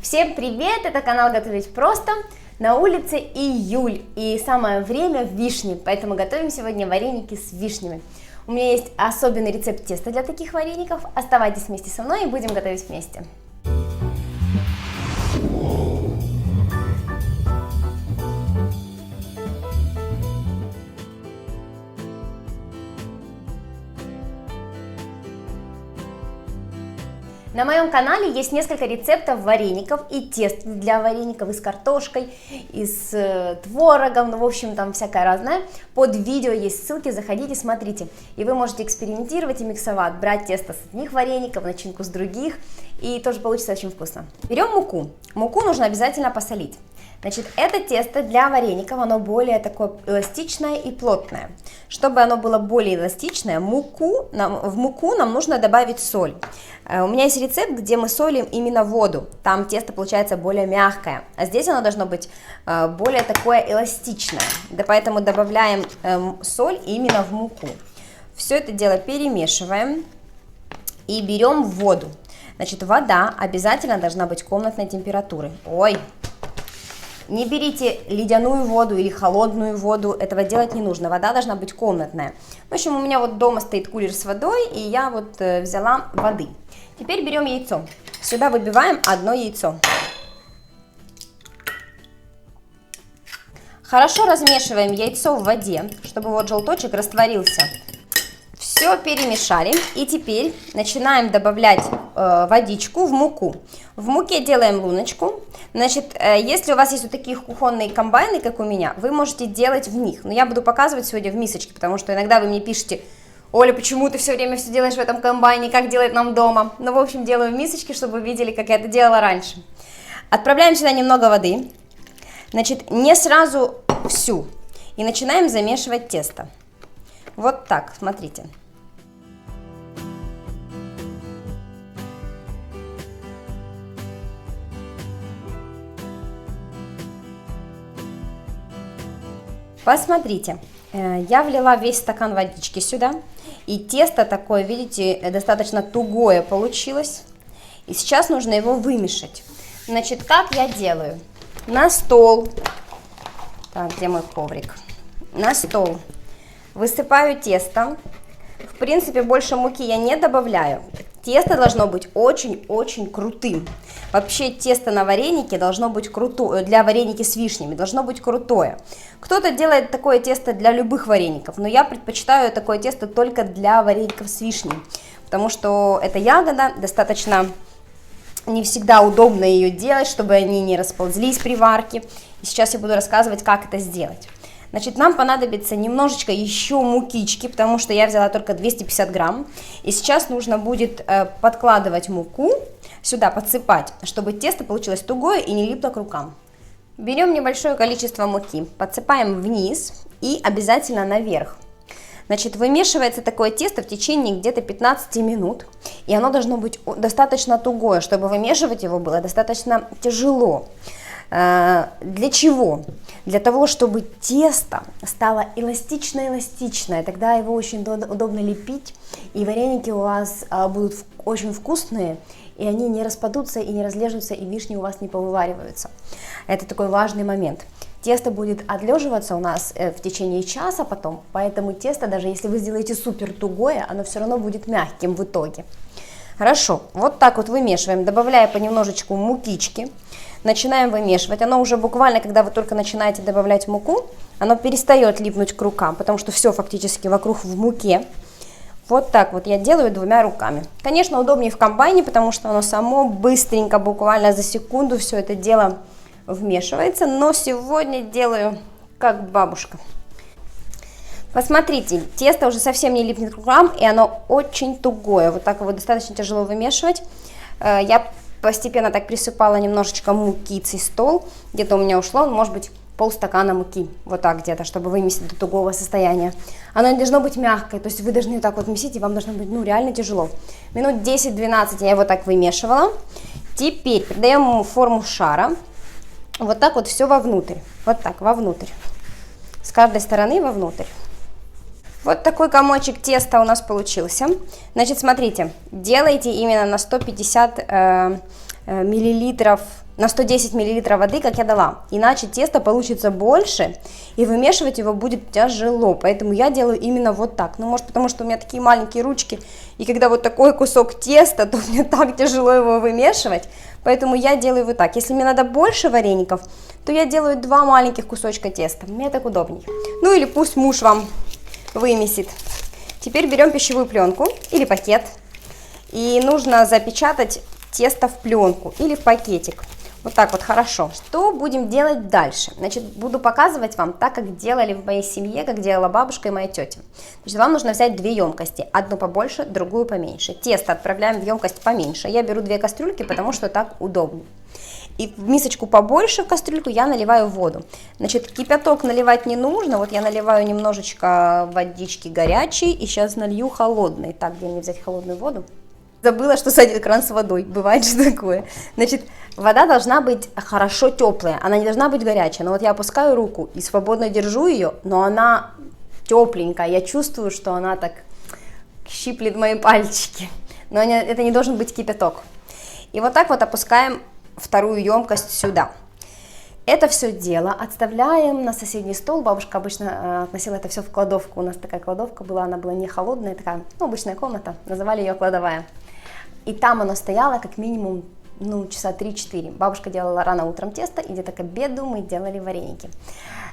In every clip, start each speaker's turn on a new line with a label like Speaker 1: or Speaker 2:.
Speaker 1: Всем привет! Это канал Готовить Просто. На улице июль и самое время вишни, поэтому готовим сегодня вареники с вишнями. У меня есть особенный рецепт теста для таких вареников. Оставайтесь вместе со мной и будем готовить вместе. На моем канале есть несколько рецептов вареников и тест для вареников и с картошкой, и с творогом, ну, в общем, там всякое разное. Под видео есть ссылки, заходите, смотрите. И вы можете экспериментировать и миксовать, брать тесто с одних вареников, начинку с других, и тоже получится очень вкусно. Берем муку. Муку нужно обязательно посолить. Значит, это тесто для вареников, оно более такое эластичное и плотное. Чтобы оно было более эластичное, в муку нам нужно добавить соль. У меня есть рецепт, где мы солим именно воду, там тесто получается более мягкое, а здесь оно должно быть более такое эластичное, да, поэтому добавляем соль именно в муку. Все это дело перемешиваем и берем воду. Значит, вода обязательно должна быть комнатной температуры. Не берите ледяную воду или холодную воду, этого делать не нужно, вода должна быть комнатная. В общем, у меня вот дома стоит кулер с водой, и я вот взяла воды. Теперь берем яйцо, сюда выбиваем одно яйцо. Хорошо размешиваем яйцо в воде, чтобы вот желточек растворился. Все перемешали, и теперь начинаем добавлять водичку в муку. В муке делаем луночку. Значит, если у вас есть вот такие кухонные комбайны, как у меня, вы можете делать в них. Но я буду показывать сегодня в мисочке, потому что иногда вы мне пишете: Оля, почему ты все время все делаешь в этом комбайне, как делать нам дома? Ну, в общем, делаю в мисочке, чтобы вы видели, как я это делала раньше. Отправляем сюда немного воды. Значит, не сразу всю. И начинаем замешивать тесто. Вот так, смотрите. Посмотрите, я влила весь стакан водички сюда, и тесто такое, видите, достаточно тугое получилось. И сейчас нужно его вымешать. Значит, как я делаю? На стол, так, где мой коврик? На стол высыпаю тесто. В принципе, больше муки я не добавляю. Тесто должно быть очень-очень крутым. Вообще тесто на варенике должно быть крутое, для вареники с вишнями должно быть крутое. Кто-то делает такое тесто для любых вареников, но я предпочитаю такое тесто только для вареников с вишней, потому что эта ягода достаточно не всегда удобно ее делать, чтобы они не расползлись при варке. И сейчас я буду рассказывать, как это сделать. Значит, нам понадобится немножечко еще мукички, потому что я взяла только 250 грамм. И сейчас нужно будет подкладывать муку, сюда подсыпать, чтобы тесто получилось тугое и не липло к рукам. Берем небольшое количество муки, подсыпаем вниз и обязательно наверх. Значит, вымешивается такое тесто в течение где-то 15 минут, и оно должно быть достаточно тугое, чтобы вымешивать его было достаточно тяжело. Для чего? Для того, чтобы тесто стало эластично-эластичное, тогда его очень удобно лепить, и вареники у вас будут очень вкусные, и они не распадутся и не разлежутся, и вишни у вас не повывариваются. Это такой важный момент. Тесто будет отлеживаться у нас в течение часа потом, поэтому тесто, даже если вы сделаете супер тугое, оно все равно будет мягким в итоге. Хорошо, вот так вот вымешиваем, добавляя понемножечку мукички. Начинаем вымешивать. Оно уже буквально, когда вы только начинаете добавлять муку, оно перестает липнуть к рукам, потому что все фактически вокруг в муке. Вот так вот я делаю двумя руками. Конечно, удобнее в комбайне, потому что оно само быстренько, буквально за секунду все это дело вмешивается. Но сегодня делаю как бабушка. Посмотрите, тесто уже совсем не липнет к рукам, и оно очень тугое. Вот так его достаточно тяжело вымешивать. Я постепенно так присыпала немножечко муки цистол, где-то у меня ушло, может быть, полстакана муки, вот так где-то, чтобы вымесить до тугого состояния. Оно не должно быть мягкое, то есть вы должны вот так вот месить, и вам должно быть, ну, реально тяжело. Минут 10-12 я его так вымешивала. Теперь придаем ему форму шара, вот так вот все вовнутрь, вот так, вовнутрь, с каждой стороны вовнутрь. Вот такой комочек теста у нас получился. Значит, смотрите, делайте именно на 150 миллилитров, на 110 миллилитров воды, как я дала. Иначе тесто получится больше, и вымешивать его будет тяжело. Поэтому я делаю именно вот так. Ну, может, потому что у меня такие маленькие ручки, и когда вот такой кусок теста, то мне так тяжело его вымешивать. Поэтому я делаю вот так. Если мне надо больше вареников, то я делаю 2 маленьких кусочка теста. Мне так удобнее. Ну, или пусть муж вам вымесит. Теперь берем пищевую пленку или пакет. И нужно запечатать тесто в пленку или в пакетик. Вот так вот хорошо. Что будем делать дальше? Значит, буду показывать вам так, как делали в моей семье, как делала бабушка и моя тетя. Значит, вам нужно взять 2 емкости. Одну побольше, другую поменьше. Тесто отправляем в емкость поменьше. Я беру 2 кастрюльки, потому что так удобнее. И в мисочку побольше, в кастрюльку, я наливаю воду. Значит, кипяток наливать не нужно. Вот я наливаю немножечко водички горячей и сейчас налью холодной. Так, где мне взять холодную воду? Забыла, что садит кран с водой. Бывает же такое. Значит, вода должна быть хорошо теплая. Она не должна быть горячая. Но вот я опускаю руку и свободно держу ее, но она тепленькая. Я чувствую, что она так щиплет мои пальчики. Но это не должен быть кипяток. И вот так вот опускаем вторую емкость сюда. Это все дело отставляем на соседний стол. Бабушка обычно относила это все в кладовку. У нас такая кладовка была, она была не холодная, такая, ну, обычная комната. Называли ее кладовая. И там оно стояло как минимум, ну, часа 3-4. Бабушка делала рано утром тесто, и где-то к обеду мы делали вареники.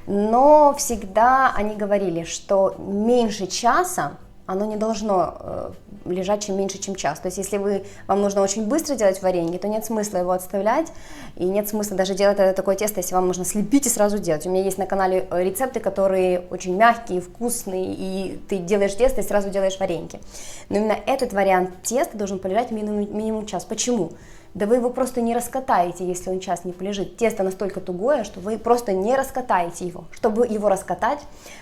Speaker 1: Но всегда они говорили, что меньше часа оно не должно лежать чем меньше, чем час. То есть, если вам нужно очень быстро делать варенье, то нет смысла его отставлять, и нет смысла даже делать такое тесто, если вам нужно слепить и сразу делать. У меня есть на канале рецепты, которые очень мягкие, вкусные, и ты делаешь тесто и сразу делаешь вареньки. Но именно этот вариант теста должен полежать минимум час. Почему? Да вы его просто не раскатаете, если он час не полежит. Тесто настолько тугое, что вы просто не раскатаете его. Чтобы его раскатать,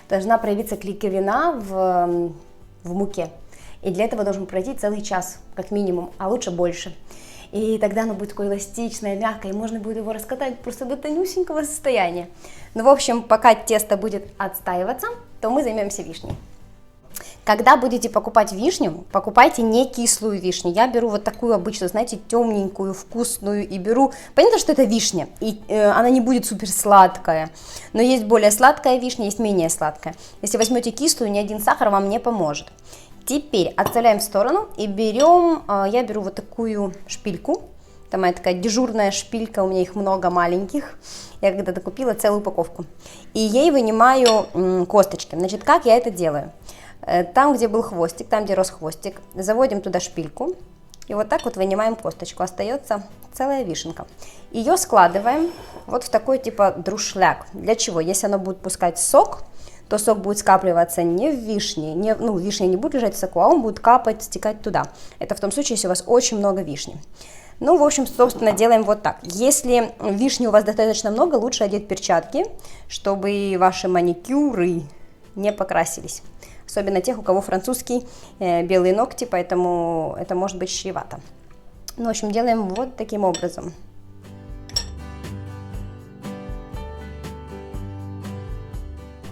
Speaker 1: должна проявиться клейковина в муке. И для этого должен пройти целый час, как минимум, а лучше больше. И тогда оно будет такое эластичное, мягкое, и можно будет его раскатать просто до тонюсенького состояния. Ну, в общем, пока тесто будет отстаиваться, то мы займемся вишней. Когда будете покупать вишню, покупайте не кислую вишню. Я беру вот такую обычную, знаете, темненькую, вкусную, и беру... Понятно, что это вишня, и она не будет супер сладкая, но есть более сладкая вишня, есть менее сладкая. Если возьмете кислую, ни один сахар вам не поможет. Теперь отставляем в сторону и берем, я беру вот такую шпильку. Это моя такая дежурная шпилька, у меня их много маленьких. Я когда-то купила целую упаковку. И ей вынимаю косточки. Значит, как я это делаю? Там, где был хвостик, там, где рос хвостик, заводим туда шпильку. И вот так вот вынимаем косточку. Остается целая вишенка. Ее складываем вот в такой типа друшляк. Для чего? Если оно будет пускать сок, то сок будет скапливаться не в вишне, вишня не будет лежать в соку, а он будет капать, стекать туда. Это в том случае, если у вас очень много вишни. Ну, в общем, собственно, делаем вот так. Если вишни у вас достаточно много, лучше одеть перчатки, чтобы ваши маникюры не покрасились. Особенно тех, у кого французские белые ногти, поэтому это может быть чревато. Ну, в общем, делаем вот таким образом.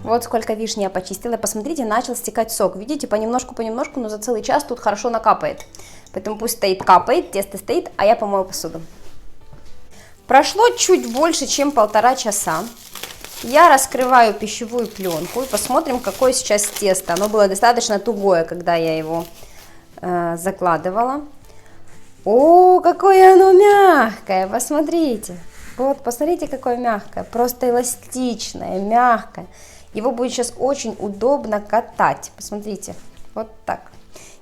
Speaker 1: Вот сколько вишни я почистила. Посмотрите, начал стекать сок. Видите, понемножку, но за целый час тут хорошо накапает. Поэтому пусть стоит, капает, тесто стоит, а я помою посуду. Прошло чуть больше, чем 1,5 часа. Я раскрываю пищевую пленку и посмотрим, какое сейчас тесто. Оно было достаточно тугое, когда я его закладывала. О, какое оно мягкое, посмотрите. Вот, посмотрите, какое мягкое, просто эластичное, мягкое. Его будет сейчас очень удобно катать. Посмотрите, вот так.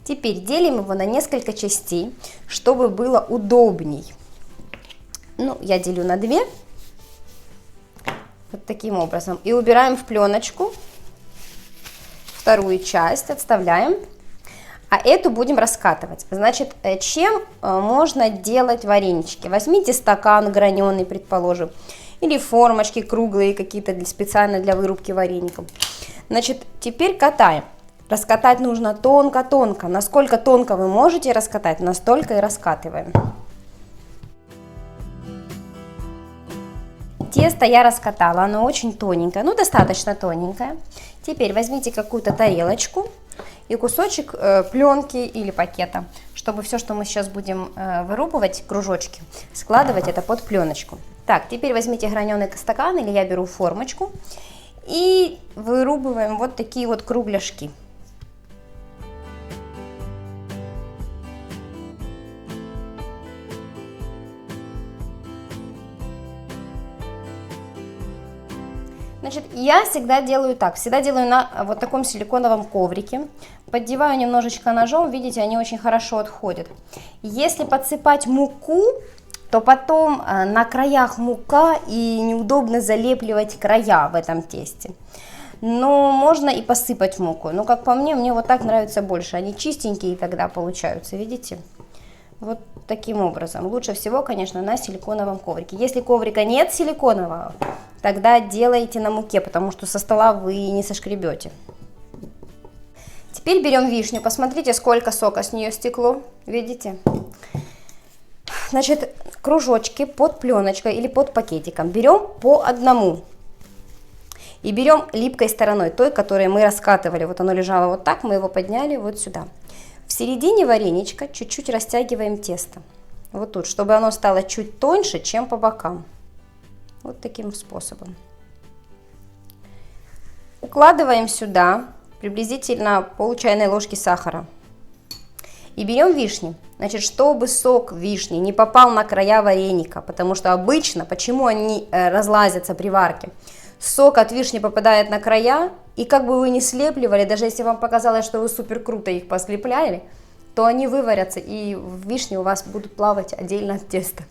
Speaker 1: Теперь делим его на несколько частей, чтобы было удобней. Ну, я делю на 2. Вот таким образом. И убираем в пленочку. Вторую часть отставляем. А эту будем раскатывать. Значит, чем можно делать варенички? Возьмите стакан граненый, предположим. Или формочки круглые какие-то специально для вырубки вареников. Значит, теперь катаем. Раскатать нужно тонко-тонко. Насколько тонко вы можете раскатать, настолько и раскатываем. Тесто я раскатала, оно очень тоненькое, ну достаточно тоненькое. Теперь возьмите какую-то тарелочку и кусочек пленки или пакета, чтобы все, что мы сейчас будем вырубывать, кружочки, складывать это под пленочку. Так, теперь возьмите граненый стакан, или я беру формочку, и вырубываем вот такие вот кругляшки. Значит, я всегда делаю так, всегда делаю на вот таком силиконовом коврике, поддеваю немножечко ножом, видите, они очень хорошо отходят. Если подсыпать муку, то потом на краях мука и неудобно залепливать края в этом тесте. Но можно и посыпать муку, но как по мне вот так нравится больше, они чистенькие тогда получаются, видите? Вот таким образом. Лучше всего, конечно, на силиконовом коврике. Если коврика нет силиконового, тогда делайте на муке, потому что со стола вы не сошкребете. Теперь берем вишню. Посмотрите, сколько сока с нее стекло. Видите? Значит, кружочки под пленочкой или под пакетиком берем по одному. И берем липкой стороной, той, которую мы раскатывали. Вот оно лежало вот так, мы его подняли вот сюда. В середине вареничка чуть-чуть растягиваем тесто. Вот тут, чтобы оно стало чуть тоньше, чем по бокам. Вот таким способом. Укладываем сюда приблизительно пол чайной ложки сахара. И берем вишню. Значит, чтобы сок вишни не попал на края вареника, потому что обычно, почему они разлазятся при варке? Сок от вишни попадает на края, и как бы вы ни слепливали, даже если вам показалось, что вы супер круто их послепляли, то они выварятся, и вишни у вас будут плавать отдельно от теста.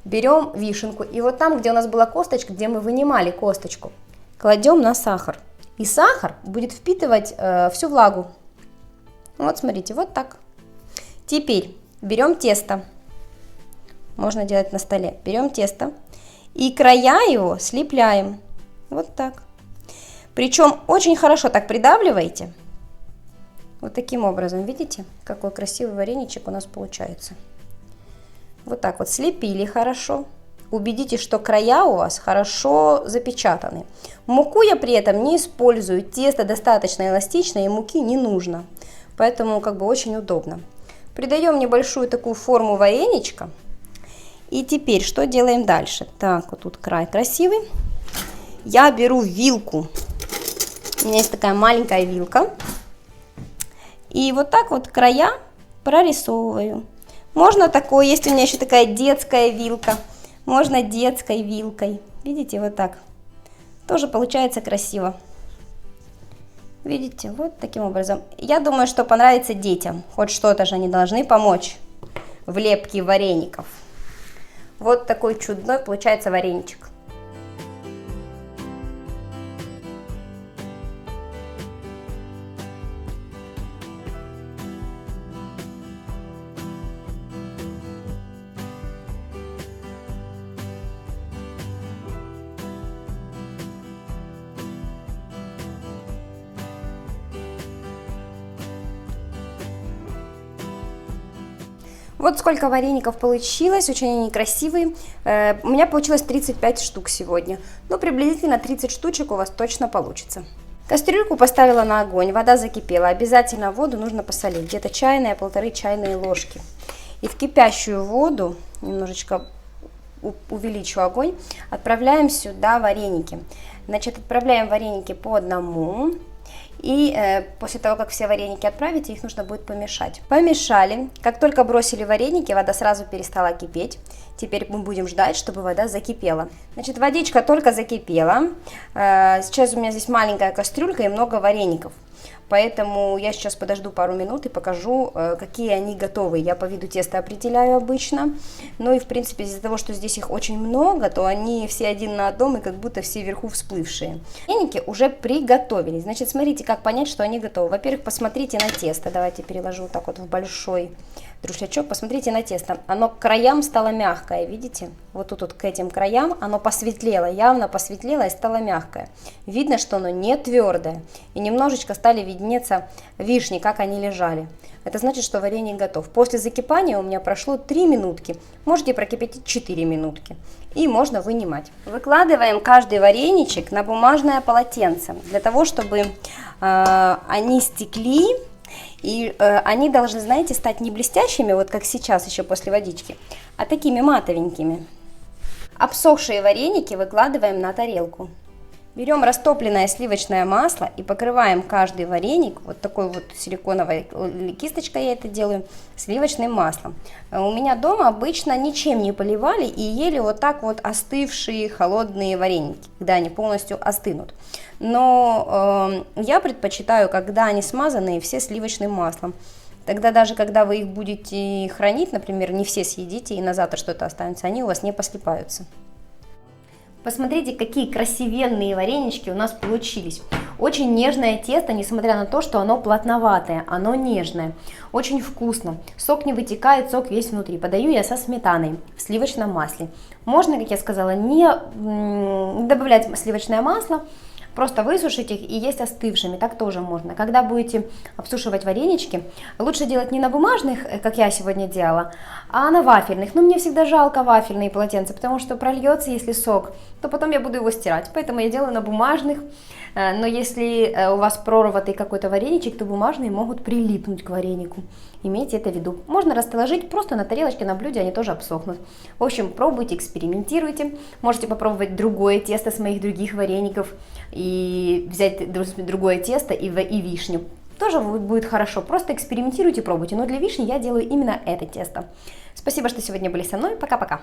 Speaker 1: Берем вишенку, и вот там, где у нас была косточка, где мы вынимали косточку, кладем на сахар. И сахар будет впитывать всю влагу. Вот смотрите, вот так. Теперь берем тесто. Можно делать на столе. Берем тесто, и края его слепляем. Вот так. Причем очень хорошо так придавливаете. Вот таким образом. Видите, какой красивый вареничек у нас получается. Вот так вот слепили хорошо. Убедитесь, что края у вас хорошо запечатаны. Муку я при этом не использую. Тесто достаточно эластичное, и муки не нужно. Поэтому как бы очень удобно. Придаем небольшую такую форму вареничка. И теперь что делаем дальше? Так, вот тут край красивый. Я беру вилку. У меня есть такая маленькая вилка. И вот так вот края прорисовываю. Можно такое, есть у меня еще такая детская вилка. Можно детской вилкой. Видите, вот так. Тоже получается красиво. Видите, вот таким образом. Я думаю, что понравится детям. Хоть что-то же они должны помочь в лепке вареников. Вот такой чудной получается вареничек. Вот сколько вареников получилось, очень они красивые. У меня получилось 35 штук сегодня. Ну, приблизительно 30 штучек у вас точно получится. Кастрюльку поставила на огонь, вода закипела. Обязательно воду нужно посолить, где-то чайная, 1,5 чайные ложки. И в кипящую воду, немножечко увеличу огонь, отправляем сюда вареники. Значит, отправляем вареники по одному. И после того, как все вареники отправите, их нужно будет помешать. Помешали. Как только бросили вареники, вода сразу перестала кипеть. Теперь мы будем ждать, чтобы вода закипела. Значит, водичка только закипела. Сейчас у меня здесь маленькая кастрюлька и много вареников. Поэтому я сейчас подожду пару минут и покажу, какие они готовы. Я по виду теста определяю обычно. Ну и в принципе из-за того, что здесь их очень много, то они все один на одном и как будто все вверху всплывшие. Вареники уже приготовились. Значит, смотрите, как понять, что они готовы. Во-первых, посмотрите на тесто. Давайте переложу вот так вот в большой друшлячок. Посмотрите на тесто. Оно к краям стало мягкое, видите? Вот тут вот к этим краям оно посветлело, явно посветлело и стало мягкое. Видно, что оно не твердое. И немножечко стали виднеться вишни, как они лежали. Это значит, что вареник готов. После закипания у меня прошло 3 минутки. Можете прокипятить 4 минутки. И можно вынимать. Выкладываем каждый вареничек на бумажное полотенце. Для того, чтобы они стекли И они должны, знаете, стать не блестящими, вот как сейчас еще после водички, а такими матовенькими. Обсохшие вареники выкладываем на тарелку. Берем растопленное сливочное масло и покрываем каждый вареник, вот такой вот силиконовой кисточкой я это делаю, сливочным маслом. У меня дома обычно ничем не поливали и ели вот так вот остывшие холодные вареники, когда они полностью остынут. Но я предпочитаю, когда они смазанные все сливочным маслом. Тогда даже когда вы их будете хранить, например, не все съедите и на завтра что-то останется, они у вас не послипаются. Посмотрите, какие красивенные варенички у нас получились. Очень нежное тесто, несмотря на то, что оно плотноватое, оно нежное. Очень вкусно. Сок не вытекает, сок весь внутри. Подаю я со сметаной в сливочном масле. Можно, как я сказала, не добавлять сливочное масло. Просто высушить их и есть остывшими, так тоже можно. Когда будете обсушивать варенички, лучше делать не на бумажных, как я сегодня делала, а на вафельных. Но мне всегда жалко вафельные полотенца, потому что прольется, если сок, то потом я буду его стирать. Поэтому я делаю на бумажных. Но если у вас прорватый какой-то вареничек, то бумажные могут прилипнуть к варенику. Имейте это в виду. Можно расположить просто на тарелочке, на блюде, они тоже обсохнут. В общем, пробуйте, экспериментируйте. Можете попробовать другое тесто с моих других вареников и взять другое тесто и вишню. Тоже будет хорошо. Просто экспериментируйте, пробуйте. Но для вишни я делаю именно это тесто. Спасибо, что сегодня были со мной. Пока-пока.